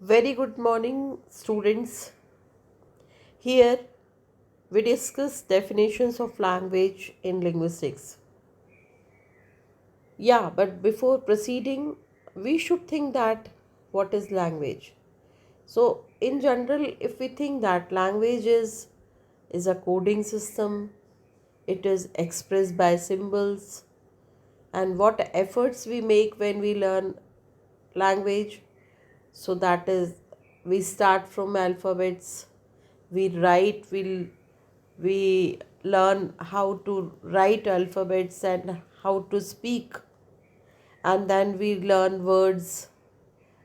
Very good morning, students. Here we discuss definitions of language in linguistics. But before proceeding, we should think that what is language. So, in general, if we think that language is a coding system, it is expressed by symbols, and what efforts we make when we learn language. So that is, we start from alphabets, we write, we learn how to write alphabets and how to speak, and then we learn words,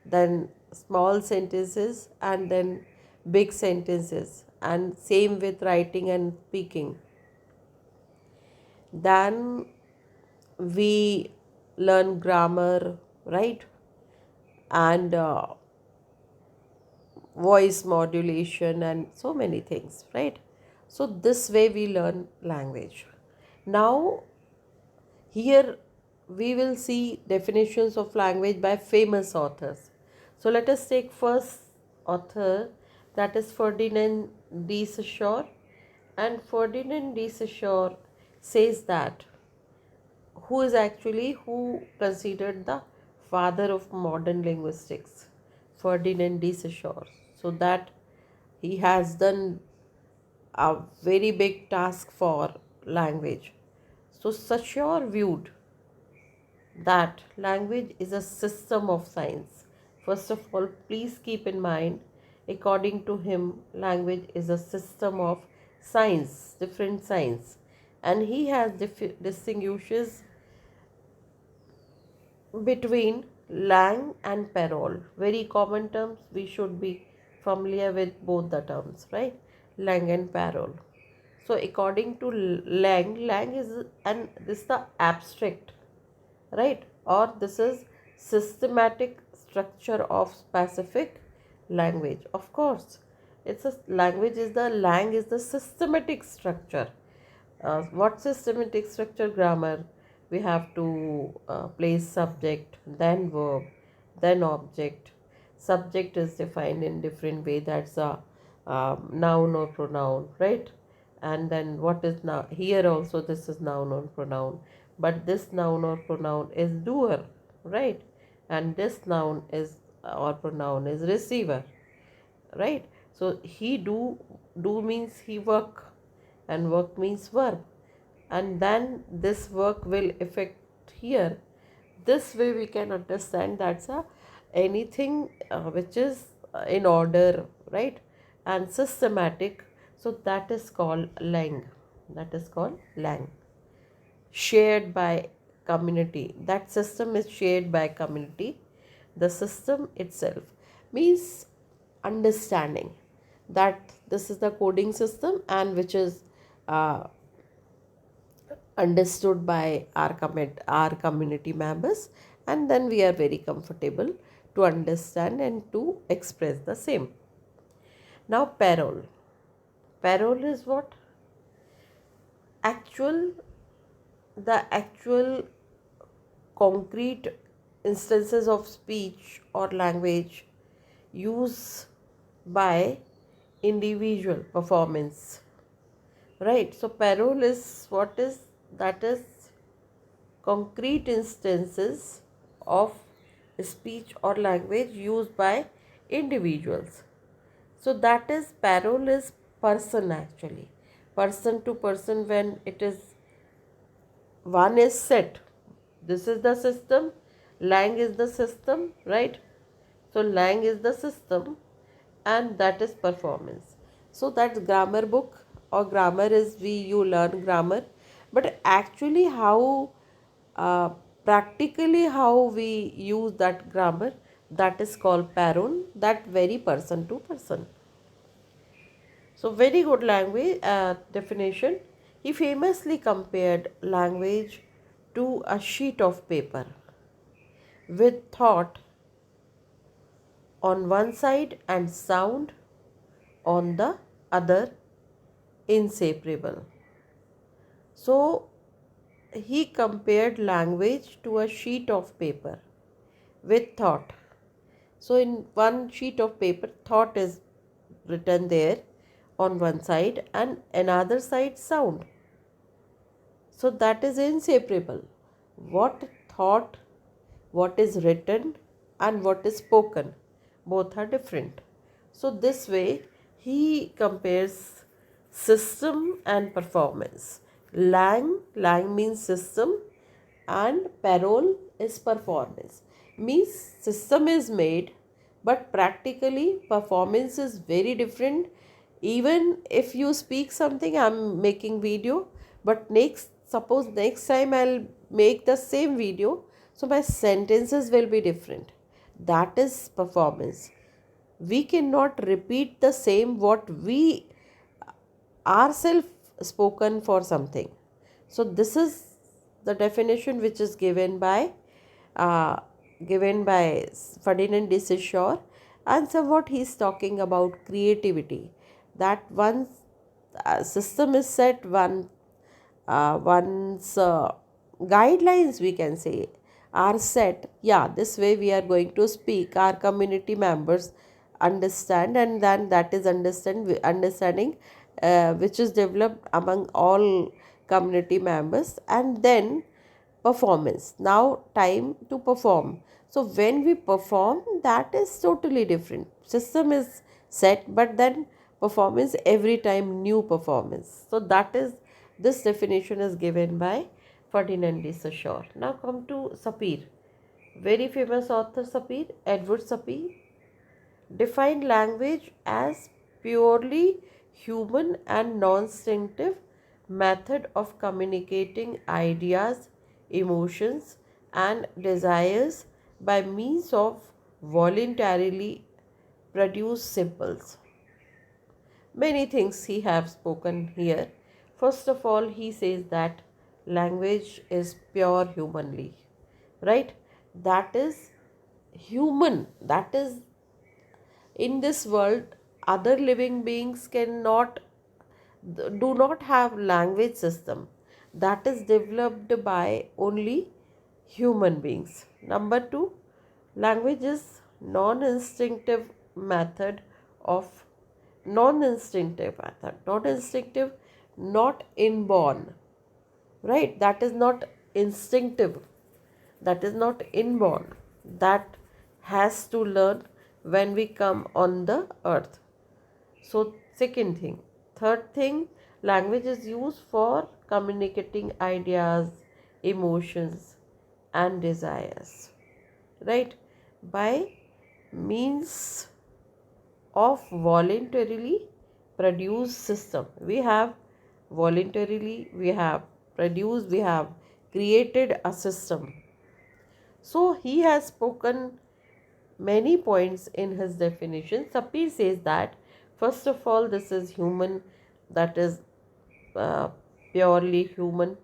then small sentences, and then big sentences, and same with writing and speaking. Then we learn grammar, right? And voice modulation and so many things, right? So this way we learn language. Now here we will see definitions of language by famous authors. So let us take first author, that is Ferdinand de Saussure. And Ferdinand de Saussure says that who considered the father of modern linguistics, Ferdinand de Saussure. So that he has done a very big task for language. So Saussure viewed that language is a system of science. First of all, please keep in mind, according to him, language is a system of science, different science, and he has distinguishes between lang and parole. Very common terms, we should be familiar with both the terms, right? Lang and parole. So according to lang is, and this is the abstract, right? Or this is systematic structure of specific language. Of course, it's a language is the lang is the systematic structure. What systematic structure? Grammar. We have to place subject, then verb, then object. Subject is defined in different way. That's a noun or pronoun, right? And then what is now? Here also this is noun or pronoun, but this noun or pronoun is doer, right? And this noun is or pronoun is receiver, right? So he do means he work, and work means verb, and then this work will affect here. This way we can understand that's a anything which is in order, right? And systematic. So that is called lang. That is called lang. Shared by community. That system is shared by community. The system itself means understanding that this is the coding system, and which is uh, understood by our community members, and then we are very comfortable to understand and to express the same. Now parole is what? Actual The actual concrete instances of speech or language used by individual performance, right? So parole is what is that is concrete instances of speech or language used by individuals. So that is parole is person, actually person to person. When it is one is set, this is the system, lang is the system, right? So lang is the system, and that is performance. So that's grammar book, or grammar is we you learn grammar, but actually how uh, practically how we use that grammar, that is called parole, that very person to person. So very good language definition. He famously compared language to a sheet of paper with thought on one side and sound on the other, inseparable. So he compared language to a sheet of paper with thought. So in one sheet of paper, thought is written there on one side and another side sound. So that is inseparable. What thought, what is written, and what is spoken, both are different. So this way he compares system and performance. Lang means system and parole is performance. Means system is made, but practically performance is very different. Even if you speak something, I'm making video, but next time I'll make the same video, so my sentences will be different. That is performance. We cannot repeat the same what we ourselves spoken for something. So this is the definition which is uh, given by Ferdinand de Saussure, and somewhat he is talking about creativity. That one system is set, one's guidelines, we can say, are set. Yeah, this way we are going to speak, our community members understand, and then that is understanding which is developed among all community members. And then performance, now time to perform. So when we perform, that is totally different. System is set, but then performance, every time new performance. So that is, this definition is given by Ferdinand de Saussure. Now come to Sapir, very famous author. Sapir, Edward Sapir, defined language as purely human and non-instinctive method of communicating ideas, emotions, and desires by means of voluntarily produced symbols. Many things he have spoken here. First of all, he says that language is pure humanly, right? That is human. That is, in this world, other living beings do not have language system. That is developed by only human beings. Number 2, language is non-instinctive method of non-instinctive, not inborn, right? That is not instinctive, that is not inborn, that has to learn when we come on the earth. So second thing. Third thing, language is used for communicating ideas, emotions, and desires, right? By means of voluntarily produced system. We have voluntarily, we have produced, we have created a system. So he has spoken many points in his definition. Sapir says that first of all, this is human, that is uh, purely human.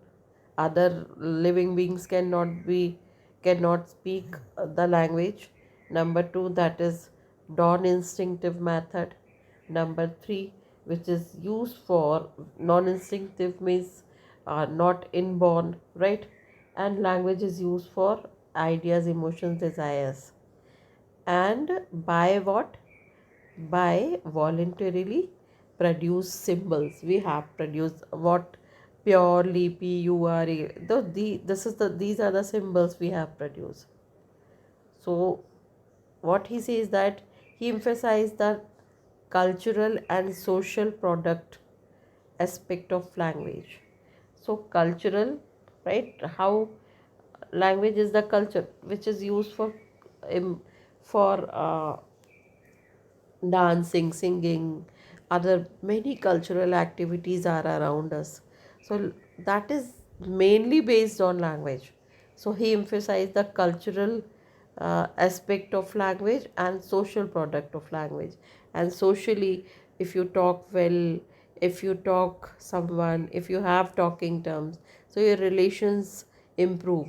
Other living beings cannot speak the language. Number 2, that is non-instinctive method. Number 3, which is used for non-instinctive means not inborn, right? And language is used for ideas, emotions, desires. And by what? By voluntarily produce symbols. We have produced what? Purely PURE. These are the symbols we have produced. So what he says, that he emphasized the cultural and social product aspect of language. So cultural, right? How language is the culture which is used for dancing, singing, other many cultural activities are around us. So that is mainly based on language. So he emphasized the cultural aspect of language and social product of language. And socially, if you talk well, if you talk someone, if you have talking terms, so your relations improve.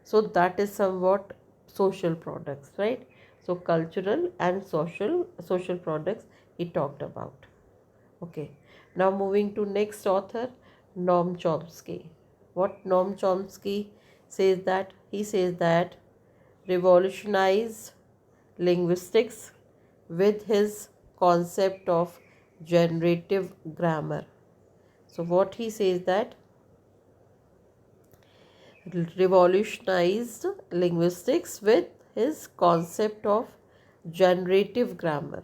So that is somewhat social products, right? So cultural and social products he talked about. Okay. Now moving to next author, Noam Chomsky. What Noam Chomsky says, that he says that revolutionize linguistics with his concept of generative grammar. So what he says that revolutionized linguistics with his concept of generative grammar.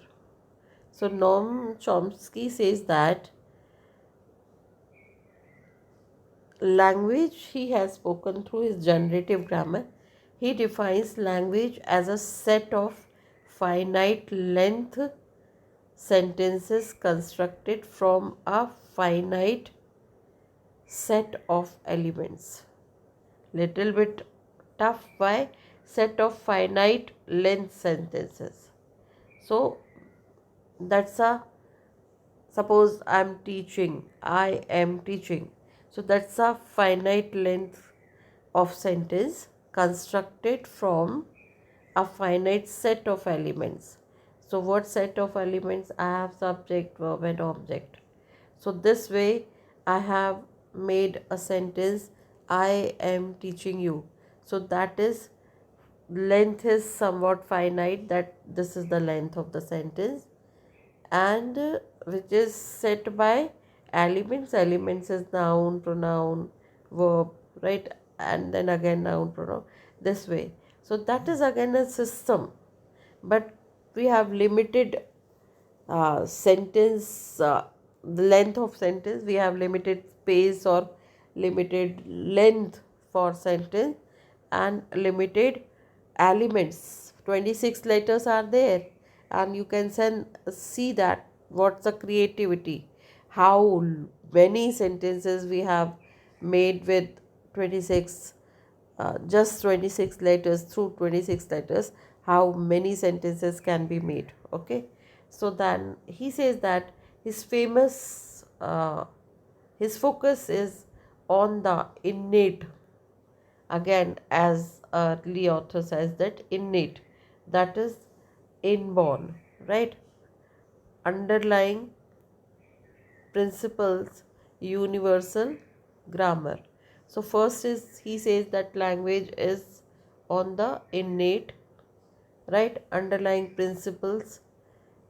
So Noam Chomsky says that language he has spoken through his generative grammar. He defines language as a set of finite length sentences constructed from a finite set of elements. Little bit tough. Why? Set of finite length sentences. So that's a, suppose I am teaching. So that's a finite length of sentence constructed from a finite set of elements. So what set of elements? I have subject, verb and object. So this way I have made a sentence, I am teaching you. So that is, length is somewhat finite, that this is the length of the sentence, and which is set by elements. Elements is noun, pronoun, verb, right? And then again noun, pronoun, this way. So that is again a system, but we have limited sentence, the length of sentence. We have limited space or limited length for sentence, and limited elements. 26 letters are there, and you can see that what's the creativity, how many sentences we have made with 26, just 26 letters. Through 26 letters, how many sentences can be made. Okay, so then he says that his focus is on the innate. Again, as early author says, that innate, that is inborn, right? Underlying principles, universal grammar. So first is, he says that language is on the innate, right, underlying principles,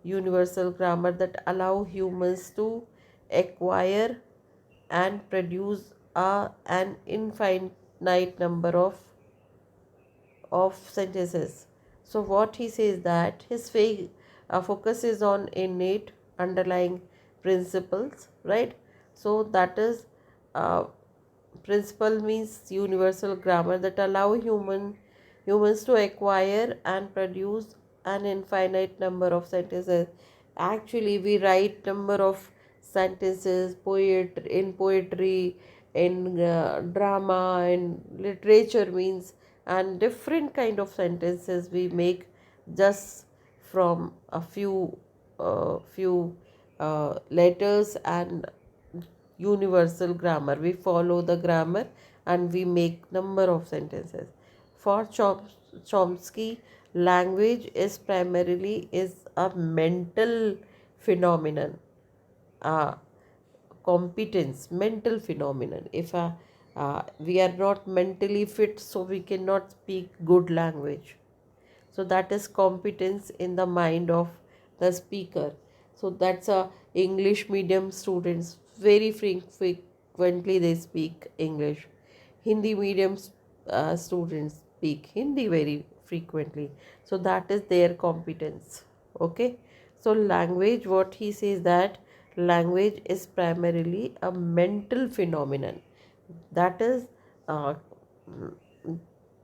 universal grammar that allow humans to acquire and produce an infinite number of sentences. So what he says that his focus is on innate underlying principles, right? So that is, uh, principle means universal grammar that allow humans to acquire and produce an infinite number of sentences. Actually, we write number of sentences, poetry, in drama, in literature means, and different kind of sentences we make just from a few letters and universal grammar. We follow the grammar and we make number of sentences. For Chomsky, language is primarily is a mental phenomenon, uh, competence, mental phenomenon. If we are not mentally fit, so we cannot speak good language. So that is competence in the mind of the speaker. So that's a English medium students very frequently they speak English. Hindi medium students speak Hindi very frequently. So that is their competence. Okay, so language, what he says that language is primarily a mental phenomenon. That is, uh,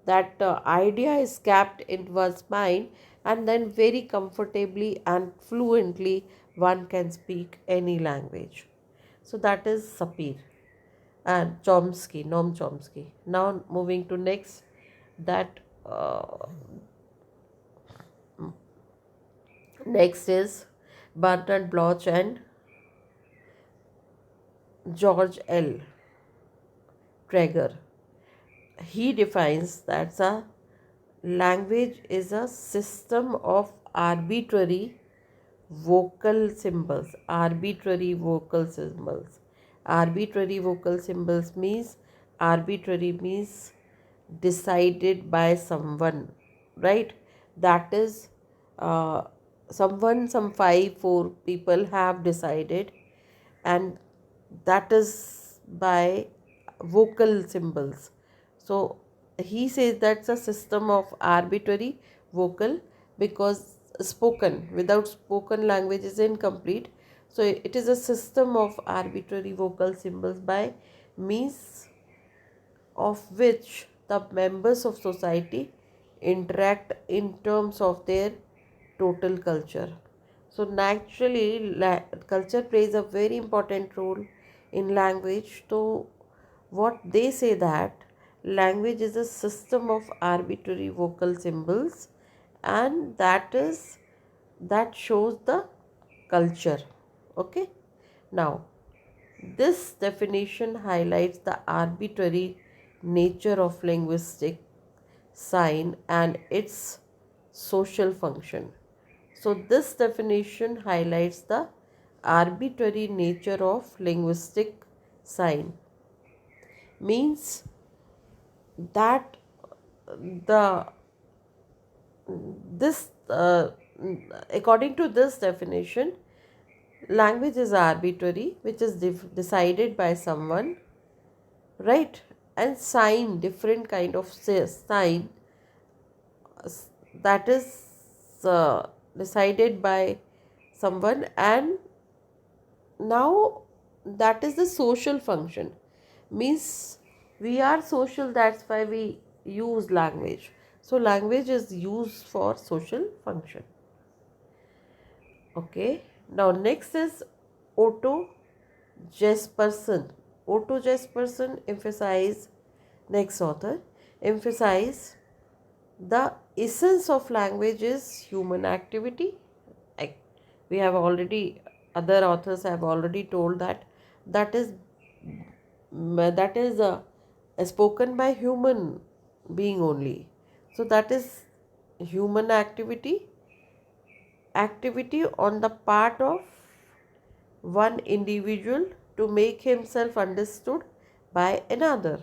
that idea is kept in one's mind, and then very comfortably and fluently one can speak any language. So that is Sapir and Chomsky, Noam Chomsky. Now moving to next, that next is Bernard Bloch and George L. Traeger. He defines that a language is a system of arbitrary vocal symbols. Arbitrary vocal symbols. Arbitrary vocal symbols means, arbitrary means decided by someone, right? That is uh, some 5 4 people have decided, and that is by vocal symbols. So he says that's a system of arbitrary vocal, because spoken without spoken language is incomplete. So it is a system of arbitrary vocal symbols by means of which the members of society interact in terms of their total culture. So naturally, culture plays a very important role in language. So what they say that language is a system of arbitrary vocal symbols, and that shows the culture. Okay. Now this definition highlights the arbitrary nature of linguistic sign and its social function. So, this definition highlights the arbitrary nature of linguistic sign, means that the this according to this definition, language is arbitrary, which is decided by someone, right? And sign, different kind of sign, that is decided by someone, and now that is the social function, means we are social, that's why we use language. So language is used for social function. Okay. Now next is Otto Jesperson. Otto Jesperson emphasize, next author, emphasize the essence of language is human activity. Like we have already, other authors have already told that that is spoken by human being only. So that is human activity on the part of one individual to make himself understood by another.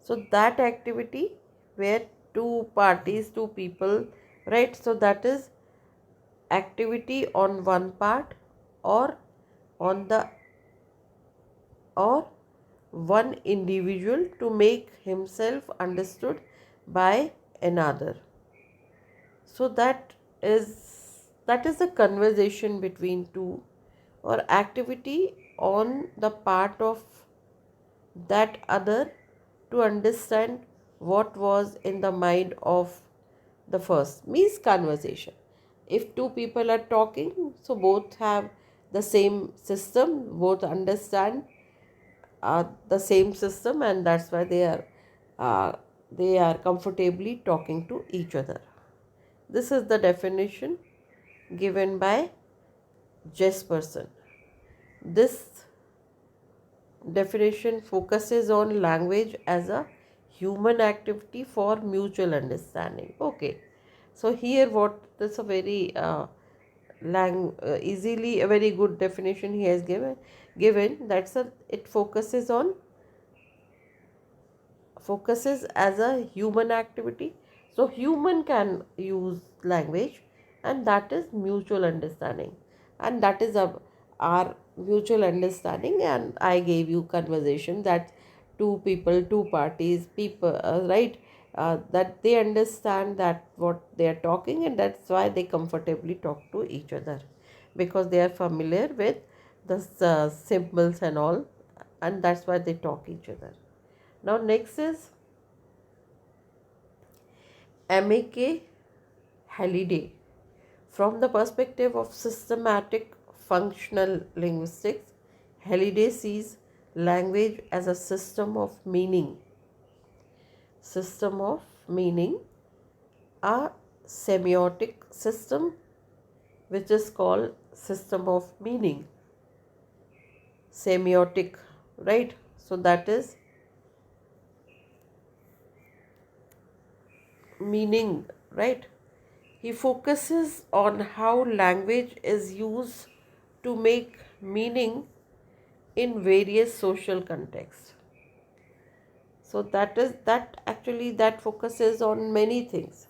So that activity where two parties, two people, right? So that is activity on one part, or on the, or one individual to make himself understood by another. So that is a conversation between two, or activity on the part of that other to understand what was in the mind of the first, means conversation. If two people are talking, so both have the same system, both understand the same system, and that's why uh, they are comfortably talking to each other. This is the definition given by Jesperson. This definition focuses on language as a human activity for mutual understanding. Okay, so here what, that's a very easily a very good definition he has given. That's a, it focuses as a human activity. So human can use language, and that is mutual understanding, and that is our mutual understanding. And I gave you conversation that two people, two parties, people, right, that they understand that what they are talking, and that's why they comfortably talk to each other, because they are familiar with the symbols and all, and that's why they talk each other. Now next is M.A.K. Halliday. From the perspective of systematic functional linguistics, Halliday sees language as a system of meaning, a semiotic system, which is called system of meaning, semiotic, right? So that is meaning, right? He focuses on how language is used to make meaning in various social contexts. So that focuses on many things.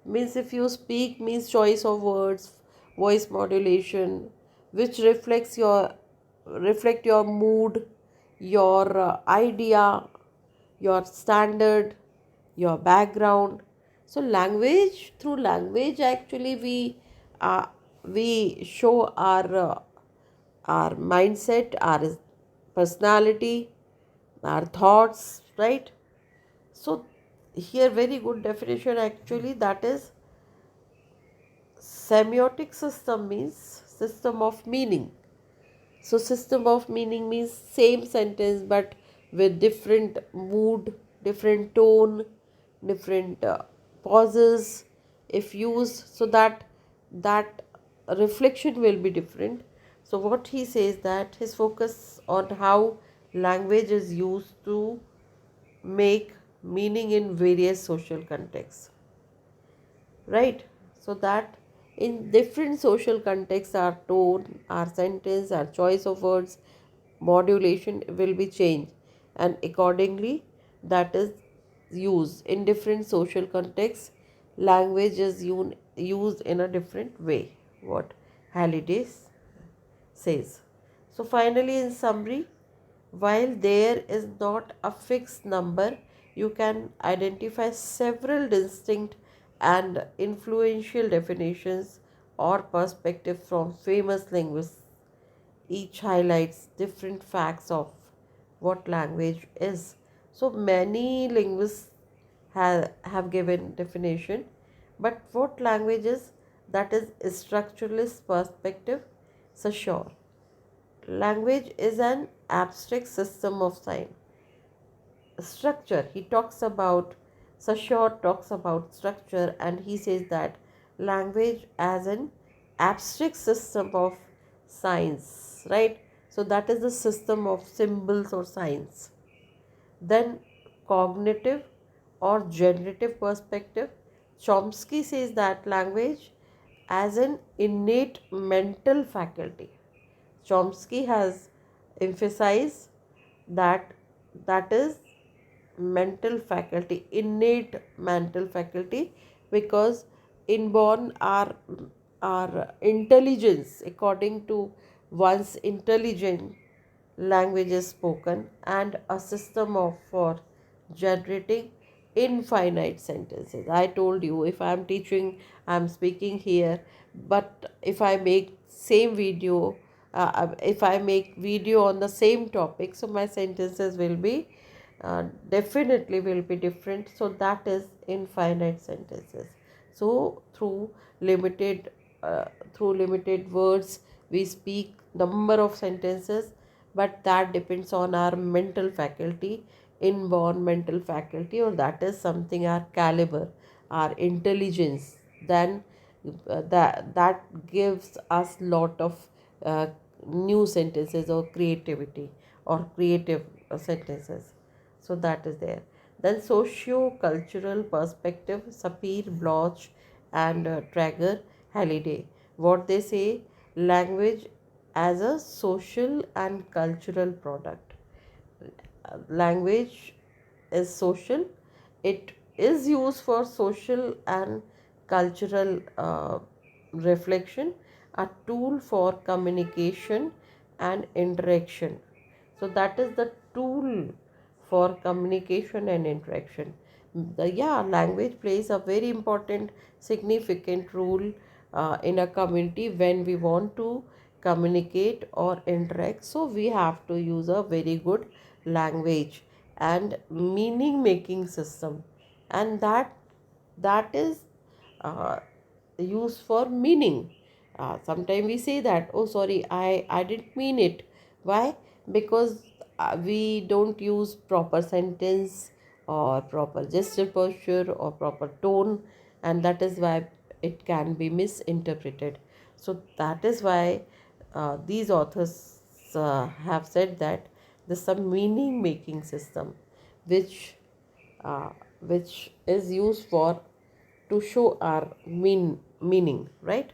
Means if you speak means choice of words, voice modulation, which reflect your mood, your idea, your standard, your background. So language, through language actually uh, we show our mindset, our personality, our thoughts, right? So here very good definition actually, that is semiotic system means system of meaning. So system of meaning means same sentence but with different mood, different tone, different pauses if used, so that reflection will be different. So what he says, that his focus on how language is used to make meaning in various social contexts, right? So that in different social contexts, our tone, our sentence, our choice of words, modulation will be changed, and accordingly that is used in different social contexts. Language is used in a different way, what Halliday says. So finally, in summary, while there is not a fixed number, you can identify several distinct and influential definitions or perspectives from famous linguists. Each highlights different facts of what language is. So many linguists have given definition, but what language is, that is structuralist perspective. So sure, language is an abstract system of sign structure. He talks about, Sashore talks about structure, and he says that language as an abstract system of signs, right? So that is the system of symbols or signs. Then cognitive or generative perspective, Chomsky says that language as an innate mental faculty. Chomsky has emphasized that that is mental faculty, innate mental faculty, because inborn our intelligence, according to one's intelligence, language is spoken, and a system of for generating infinite sentences. I told you, if I am teaching, I am speaking here, but if I make same video, if I make video on the same topic, so my sentences will be definitely will be different. So that is infinite sentences. So limited through limited words we speak number of sentences, but that depends on our mental faculty, inborn mental faculty, or that is something our caliber, our intelligence. Then that gives us lot of uh, new sentences or creativity or creative sentences. So that is there. Then socio-cultural perspective, Sapir, Bloch, and Traeger, Halliday. What they say, language as a social and cultural product. Language is social. It is used for social and cultural reflection, a tool for communication and interaction. So that is the tool for communication and interaction. Yeah, language plays a very important, significant role in a community when we want to communicate or interact. So we have to use a very good language and meaning making system, and that is uh, used for meaning. Sometimes we say that, oh sorry, I didn't mean it. Why? Because we don't use proper sentence or proper gesture posture or proper tone, and that is why it can be misinterpreted. So that is why these authors have said that this is a meaning making system which uh, which is used for to show our meaning, right?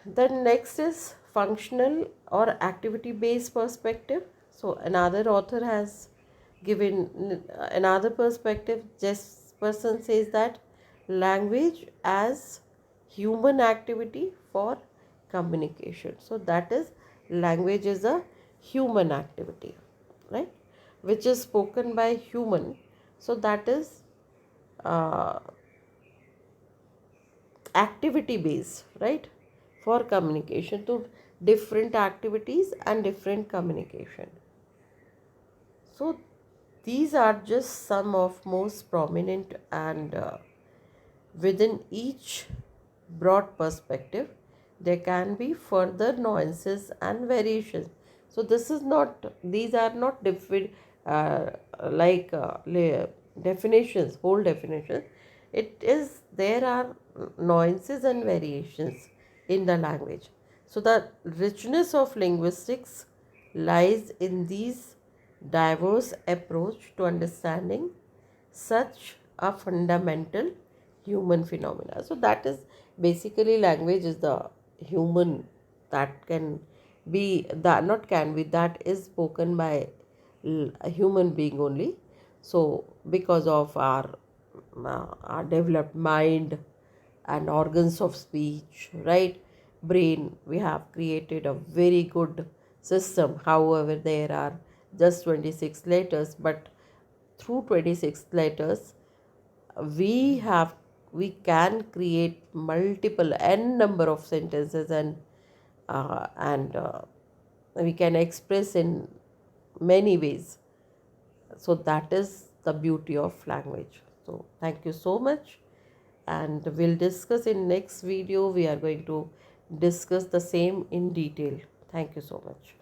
Then next is functional or activity based perspective. So another author has given another perspective. This person says that language as human activity for communication. So that is, language is a human activity, right, which is spoken by human. So that is uh, activity based, right, for communication, to different activities and different communication. So these are just some of most prominent, and within each broad perspective, there can be further nuances and variations. So this is not; these are not uh, like definitions, whole definitions. It is, there are nuances and variations in the language. So the richness of linguistics lies in these diverse approach to understanding such a fundamental human phenomena. So that is basically, language is the human, that can be, that not can be, that is spoken by a human being only. So because of our developed mind and organs of speech, right, brain, we have created a very good system. However, there are just 26 letters, but through 26 letters we have we can create multiple n number of sentences, and we can express in many ways. So that is the beauty of language. So thank you so much, and we'll discuss in next video. We are going to discuss the same in detail. Thank you so much.